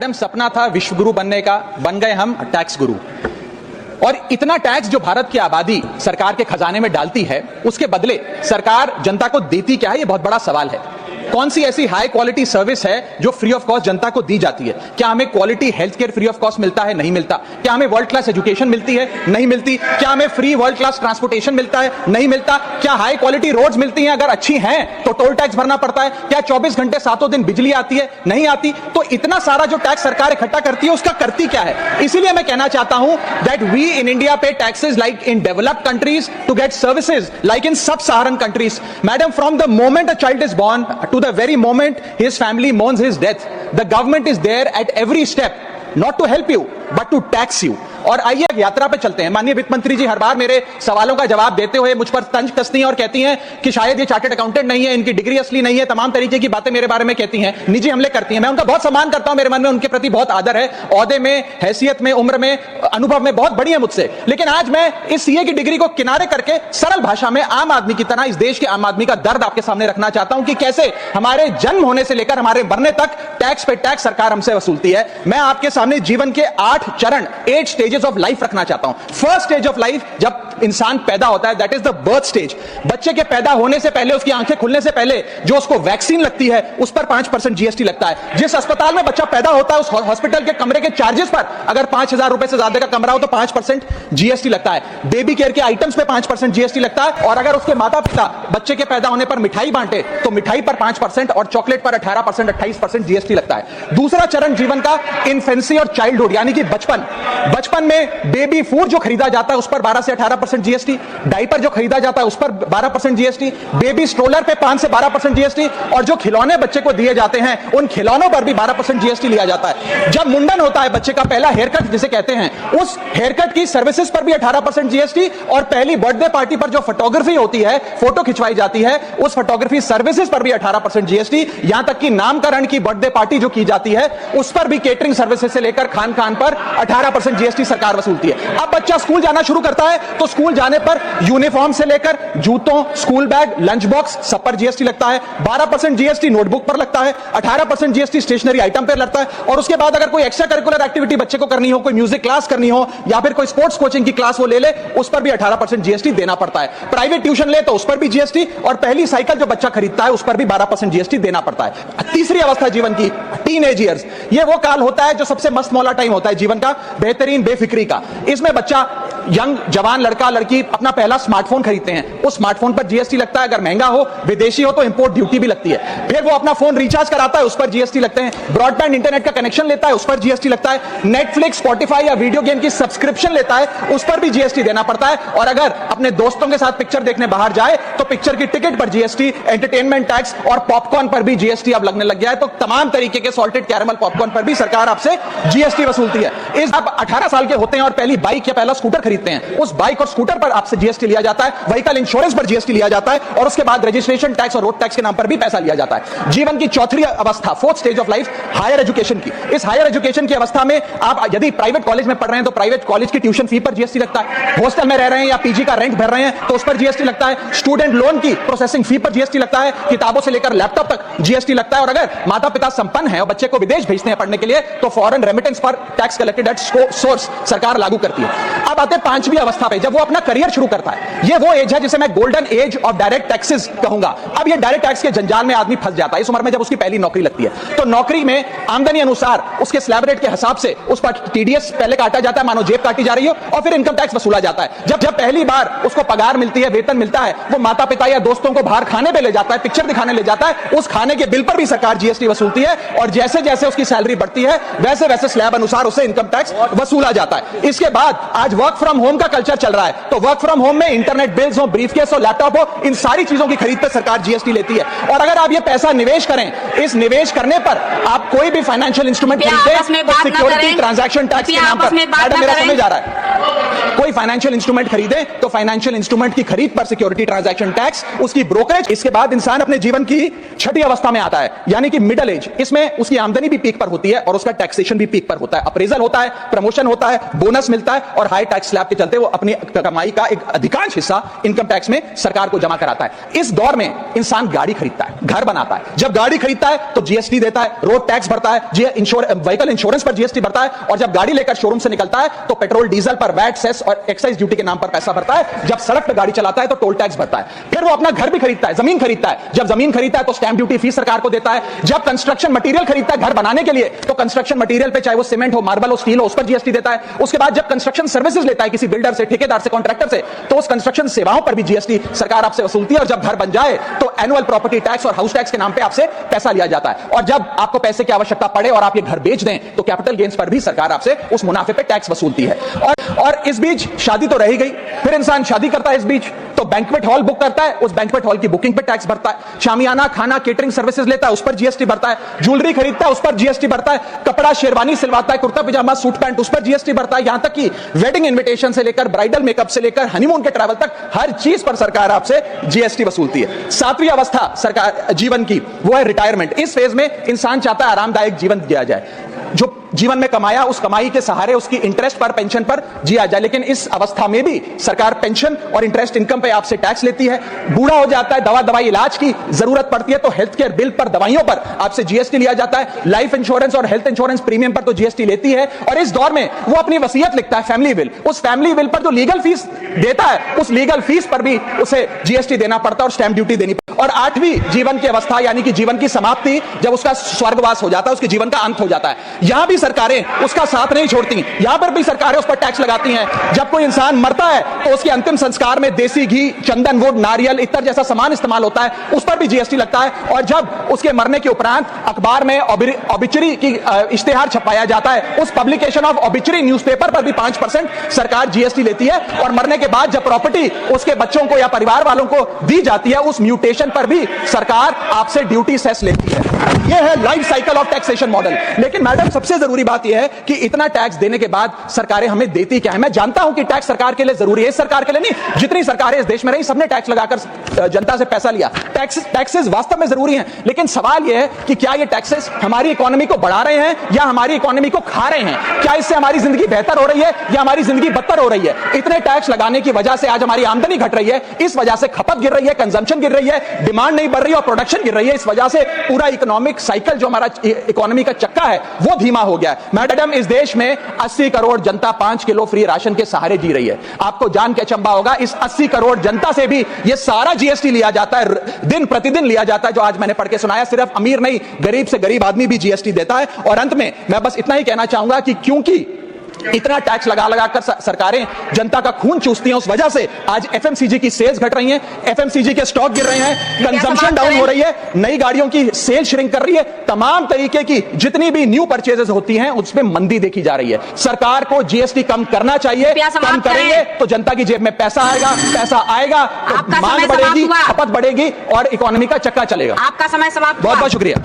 Madam सपना था विश्व गुरु बनने का, बन गए हम टैक्स गुरु। और इतना टैक्स जो भारत की आबादी सरकार के खजाने में डालती है, उसके बदले सरकार जनता को देती क्या है, यह बहुत बड़ा सवाल है। कौन सी ऐसी हाई क्वालिटी सर्विस है जो फ्री ऑफ कॉस्ट जनता को दी जाती है? क्या हमें quality health care free of cost मिलता है? नहीं मिलता। क्या हमें वर्ल्ड क्लास एजुकेशन मिलती है? नहीं मिलती। क्या हमें फ्री वर्ल्ड क्लास ट्रांसपोर्टेशन मिलता है? नहीं मिलता। क्या हाई क्वालिटी रोड्स मिलती हैं? अगर अच्छी हैं तो टोल टैक्स भरना पड़ता है। क्या 24 घंटे सातों दिन बिजली आती है? नहीं आती। तो इतना सारा जो टैक्स सरकार इकट्ठा करती है, उसका करती क्या है? इसीलिए मैं कहना चाहता हूं that we in India pay taxes like in developed countries to get services like in sub Saharan countries. Madam, from the moment a child is born to the very moment his family mourns his death, the government is there at every step not to help you but to tax you। और आइए यात्रा पे चलते हैं। माननीय वित्त मंत्री जी हर बार मेरे सवालों का जवाब देते हुए मुझ पर तंज कसती हैं और कहती हैं कि शायद ये चार्टर्ड अकाउंटेंट नहीं है, इनकी डिग्री असली नहीं है, तमाम तरीके की बातें मेरे बारे में कहती हैं, निजी हमले करती हैं। मैं उनका बहुत सम्मान करता हूं, मेरे मन में उनके प्रति बहुत आदर है, ओहदे में, हैसियत में, उम्र में, अनुभव में बहुत बड़ी है मुझसे। लेकिन आज मैं इस सीए की डिग्री को किनारे करके सरल भाषा में आम आदमी की तरह, इस देश के आम आदमी का दर्द आपके सामने रखना चाहता हूं कि कैसे हमारे जन्म होने से लेकर हमारे मरने तक टैक्स पे टैक्स सरकार हमसे वसूलती है। मैं आपके सामने जीवन के 8 चरण, 8 स्टेजेस ऑफ लाइफ रखना चाहता हूं। फर्स्ट स्टेज ऑफ लाइफ, जब इंसान पैदा होता है, that is the birth stage. बच्चे के पैदा होने से पहले, उसकी आंखें खुलने से पहले जो उसको वैक्सीन लगती है, उस पर 5% जीएसटी लगता है। जिस अस्पताल में बच्चा पैदा होता है, उस हॉस्पिटल के कमरे के चार्जेस पर अगर 5,000 रुपए से ज्यादा का कमरा हो तो 5% जीएसटी लगता है। बेबी केयर के आइटम्स पे 5% जीएसटी लगता है। और अगर उसके माता पिता बच्चे के पैदा होने पर मिठाई बांटे तो मिठाई पर 5% और चॉकलेट पर 18%, 28% जीएसटी लगता है। दूसरा चरण जीवन का, इन्फेंसी और चाइल्डहुड, यानी कि बचपन में बेबी फूड जो खरीदा जाता है उस पर 12 से 18% जीएसटी, डायपर जो खरीदा जाता है उस पर 12% जीएसटी, बेबी स्ट्रोलर पे 5 से 12% जीएसटी, और जो खिलौने बच्चे को दिए जाते हैं उन खिलौनों पर भी 12% जीएसटी लिया जाता है। जब मुंडन होता है बच्चे का, पहला हेयर कट जिसे कहते हैं, उस हेयर कट की सर्विसेज पर भी 18% जीएसटी, और पहली बर्थडे पार्टी पर जो फोटोग्राफी होती है, फोटो खिंचवाई जाती है, उस फोटोग्राफी सर्विसेज पर भी 18% जीएसटी। यहां तक कि नामकरण की बर्थडे पार्टी जो की जाती है उस पर भी केटरिंग सर्विसेज से लेकर खान पर 18% जीएसटी सरकार वसूलती है। अब बच्चा स्कूल जाना शुरू करता है तो स्कूल जाने पर यूनिफॉर्म से लेकर जूतों, स्कूल बैग, लंच बॉक्स, सब पर जीएसटी लगता है। 12% जीएसटी नोटबुक पर लगता है, 18% जीएसटी स्टेशनरी आइटम पर लगता है। और उसके बाद अगर कोई एक्स्ट्रा करिकुलर एक्टिविटी बच्चे को करनी हो, कोई म्यूजिक क्लास करनी हो या फिर कोई स्पोर्ट्स कोचिंग की क्लास वो ले ले, उस पर भी 18% जीएसटी देना पड़ता है। प्राइवेट ट्यूशन ले तो उस पर भी जीएसटी, और पहली साइकिल जो बच्चा खरीदता है उस पर भी 12% जीएसटी देना पड़ता है। तीसरी अवस्था जीवन की, टीनेज ईयर्स, ये वो काल होता है जो सबसे मस्त मौला टाइम होता है जीवन का, बेहतरीन बेफिक्री का। इसमें बच्चा, यंग जवान लड़का लड़की अपना पहला स्मार्टफोन खरीदते हैं, उस स्मार्टफोन पर जीएसटी लगता है। अगर महंगा हो, विदेशी हो तो इंपोर्ट ड्यूटी भी लगती है। फिर वो अपना फोन रिचार्ज कराता है, उस पर जीएसटी लगते हैं। ब्रॉडबैंड इंटरनेट का कनेक्शन लेता है, उस पर जीएसटी लगता है। नेटफ्लिक्स, स्पॉटिफाई या वीडियो गेम की सब्सक्रिप्शन लेता है, उस पर भी जीएसटी देना पड़ता है। और अगर अपने दोस्तों के साथ पिक्चर देखने बाहर जाए तो पिक्चर की टिकट पर जीएसटी, एंटरटेनमेंट टैक्स और पॉपकॉर्न पर भी जीएसटी अब लगने लग गया है। तो तमाम तरीके के सॉल्टेड कैरेमल पॉपकॉर्न पर भी सरकार आपसे जीएसटी वसूलती है। इस आप 18 साल के होते हैं और पहली बाइक या पहला स्कूटर खरीदते हैं, उस बाइक और स्कूटर पर आपसे जीएसटी लिया जाता है, व्हीकल इंश्योरेंस पर जीएसटी लिया जाता है, और उसके बाद रजिस्ट्रेशन टैक्स और रोड टैक्स के नाम पर भी पैसा लिया जाता है। जीवन की चौथी अवस्था, fourth stage of life, higher education की। इस हायर एजुकेशन की अवस्था में आप यदि प्राइवेट कॉलेज में पढ़ रहे हैं तो प्राइवेट कॉलेज की ट्यूशन फी पर जीएसटी लगता है। हॉस्टल में रह रहे हैं या पीजी का रेंट भर रहे हैं तो उस पर जीएसटी लगता है। स्टूडेंट लोन की प्रोसेसिंग फी पर जीएसटी लगता है। किताबों से लेकर लैपटॉप तक जीएसटी लगता है। और अगर माता पिता संपन्न है और बच्चे को विदेश भेजते हैं पढ़ने के लिए तो फॉरेन रेमिटेंस पर टैक्स कलेक्टेड एट सोर्स सरकार लागू करती है। अब आते हैं पांचवी अवस्था पे, जब वो अपना करियर शुरू करता है। ये वो एज है जिसे मैं golden age of direct taxes कहूंगा। अब ये डायरेक्ट टैक्स के जंजाल में आदमी फंस जाता है इस उम्र में, जब उसकी पहली नौकरी लगती है। तो नौकरी में आमदनी अनुसार उसके स्लैब रेट के हिसाब से उस पर टीडीएस पहले काटा जाता है, मानो जेब काटी जा रही हो, और फिर इनकम टैक्स वसूला जाता है। जब पहली बार उसको पगार मिलती है, वेतन मिलता है, वो माता पिता या दोस्तों को बाहर खाने पे ले जाता है, पिक्चर दिखाने ले जाता है, उस खाने के बिल पर भी सरकार जीएसटी वसूलती है। और जैसे जैसे उसकी सैलरी बढ़ती है वैसे वैसे स्लैब अनुसार उसे इनकम टैक्स वसूला जाता है। इसके बाद आज वर्क फ्रॉम होम का कल्चर चल रहा है, तो वर्क फ्रॉम होम में इंटरनेट बिल्स हो, ब्रीफकेस हो, लैपटॉप हो, इन सारी चीजों की खरीद पर सरकार जीएसटी लेती है। और अगर आप ये पैसा निवेश करें, इस निवेश करने पर आप कोई भी फाइनेंशियल इंस्ट्रूमेंट खरीदते हैं तो सिक्योरिटी ट्रांजैक्शन टैक्स के नाम पर, मैडम मेरा समय जा रहा है, कोई कोई फाइनेंशियल इंस्ट्रूमेंट खरीदे तो फाइनेंशियल इंस्ट्रूमेंट की खरीद पर सिक्योरिटी ट्रांजैक्शन टैक्स, उसकी ब्रोकरेज। इसके बाद इंसान अपने जीवन की छठी अवस्था में आता है, यानी कि मिडिल एज। इसमें उसकी आमदनी भी पीक पर होती है और उसका टैक्सेशन भी पीक पर होता है। अप्रेजल होता है, प्रमोशन होता है, बोनस मिलता है और हाई टैक्स स्लैब के चलते वो अपनी कमाई का एक अधिकांश हिस्सा इनकम टैक्स में सरकार को जमा कराता है। इस दौर में इंसान गाड़ी खरीदता है, घर बनाता है। जब गाड़ी खरीदता है तो जीएसटी देता है, रोड टैक्स भरता है, व्हीकल इंश्योरेंस पर जीएसटी भरता है, और जब गाड़ी लेकर शोरूम से निकलता है तो पेट्रोल डीजल पर वैट, सेस और एक्साइज ड्यूटी के नाम पर पैसा भरता है। जब सड़क पर गाड़ी चलाता है तो टोल टैक्स भरता है। फिर वो अपना घर भी खरीदता है, जमीन खरीदता है। जब जमीन खरीदता है तो स्टैंप ड्यूटी फीस सरकार को देता है। जब कंस्ट्रक्शन मटेरियल खरीदता है घर बनाने के लिए तो कंस्ट्रक्शन मटेरियल पे, चाहे वो सीमेंट हो, मार्बल हो, स्टील हो, उस पर जीएसटी देता है। उसके बाद जब कंस्ट्रक्शन सर्विसेज लेता है किसी बिल्डर से, ठेकेदार से, कॉन्ट्रैक्टर से, तो उस कंस्ट्रक्शन सेवाओं पर भी जीएसटी सरकार आपसे वसूलती है। और जब घर बन जाए तो एनुअल प्रॉपर्टी टैक्स और हाउस टैक्स के नाम पे आपसे पैसा लिया जाता है। और जब आपको पैसे की आवश्यकता पड़े और आप ये घर बेच दें तो कैपिटल गेन्स पर भी सरकार आपसे उस मुनाफे पे टैक्स वसूलती है। और इस बीच शादी तो रह गई, फिर इंसान शादी करता है, इस बीच तो बैंक्वेट हॉल बुक करता है, उस बैंक्वेट हॉल की बुकिंग पे टैक्स भरता है। शामियाना, खाना, केटरिंग सर्विसेज लेता है, उस पर जीएसटी भरता है। ज्वेलरी खरीदता है, उस पर जीएसटी भरता है। कपड़ा, शेरवानी सिलवाता है, कुर्ता पजामा, सूट पैंट, उस पर जीएसटी भरता है। यहां तक कि वेडिंग इन्विटेशन से लेकर ब्राइडल मेकअप से लेकर हनीमून के ट्रैवल तक हर चीज पर सरकार आपसे जीएसटी वसूलती है। सातवीं अवस्था सरकार जीवन की वो है रिटायरमेंट। इस फेज में इंसान चाहता है आरामदायक जीवन जिया जाए, जो जीवन में कमाया उस कमाई के सहारे उसकी इंटरेस्ट पर, पेंशन पर जिया जाए। लेकिन इस अवस्था में भी सरकार पेंशन और इंटरेस्ट इनकम पे आपसे टैक्स लेती है। बूढ़ा हो जाता है, दवाई इलाज की जरूरत पड़ती है तो हेल्थ केयर बिल पर, दवाइयों पर आपसे जीएसटी लिया जाता है। लाइफ इंश्योरेंस और हेल्थ इंश्योरेंस प्रीमियम पर तो जीएसटी लेती है। और इस दौर में वो अपनी वसीयत लिखता है, फैमिली विल। उस फैमिली विल पर जो लीगल फीस देता है उस लीगल फीस पर भी उसे जीएसटी देना पड़ता है और स्टैंप ड्यूटी देनी पड़ती है। और आठवीं जीवन की अवस्था यानी कि जीवन की समाप्ति, जब उसका स्वर्गवास हो जाता है, उसके जीवन का अंत हो जाता है, यहां भी सरकारें उसका साथ नहीं छोड़ती। यहां पर भी सरकारें उस पर टैक्स लगाती हैं। जब कोई इंसान मरता है तो उसके अंतिम संस्कार में देसी घी, चंदन, वुड, नारियल, इत्र जैसा सामान इस्तेमाल होता है, उस पर भी जीएसटी लगता है। और जब उसके मरने के उपरांत अखबार में ऑबिचरी की इश्तेहार छपाया जाता है, उस पब्लिकेशन ऑफ ऑबिचरी न्यूज़पेपर पर भी 5% सरकार जीएसटी लेती है। और मरने के बाद जब प्रॉपर्टी उसके बच्चों को या परिवार वालों को दी जाती है, उस म्यूटेशन पर भी सरकार आपसे ड्यूटी सेस लेती है। यह है life cycle of taxation model. लेकिन मैडम, सबसे जरूरी बात यह है कि इतना टैक्स देने के बाद सरकारें हमें देती क्या है। मैं जानता हूं कि टैक्स सरकार के लिए जरूरी है, इस सरकार के लिए नहीं, जितनी सरकारें इस देश में रही सबने टैक्स लगाकर जनता से पैसा लिया। टैक्सेस वास्तव में जरूरी हैं, लेकिन सवाल यह है कि क्या ये टैक्सेस हमारी इकोनॉमी को बढ़ा रहे हैं या हमारी इकोनॉमी को खा रहे हैं? क्या इससे हमारी जिंदगी बेहतर हो रही है या हमारी जिंदगी बदतर हो रही है? इतने टैक्स लगाने की वजह से आज हमारी आमदनी घट रही है, इस वजह से खपत गिर रही है, कंजम्पशन गिर रही है, डिमांड नहीं बढ़ रही और प्रोडक्शन गिर रही है। इस वजह से पूरा इकोनॉमिक साइकिल जो हमारा इकोनॉमी का चक्का है वो धीमा हो गया है। मैडम, इस देश में 80 करोड़ जनता 5 किलो फ्री राशन के सहारे जी रही है। आपको जान के अचंभा होगा, इस 80 करोड़ जनता से भी ये सारा जीएसटी लिया जाता है, दिन प्रतिदिन लिया जाता है, जो आज मैंने पढ़ के सुनाया। सिर्फ अमीर नहीं, गरीब से गरीब आदमी भी जीएसटी देता है। और अंत में मैं बस इतना ही कहना चाहूंगा कि क्योंकि इतना टैक्स लगा कर सरकारें जनता का खून चूसती हैं, उस वजह से आज एफएमसीजी की सेल्स घट रही हैं, एफएमसीजी के स्टॉक गिर रहे हैं, कंजम्पशन डाउन हो रही है, नई गाड़ियों की सेल श्रिंक कर रही है। तमाम तरीके की जितनी भी न्यू परचेजेस होती हैं उसमें मंदी देखी जा रही है। सरकार को जीएसटी कम करना चाहिए। कम करेंगे तो जनता की जेब में पैसा आएगा तो मांग बढ़ेगी, खपत बढ़ेगी और इकोनॉमी का चक्का चलेगा। आपका समय समाप्त। बहुत बहुत शुक्रिया।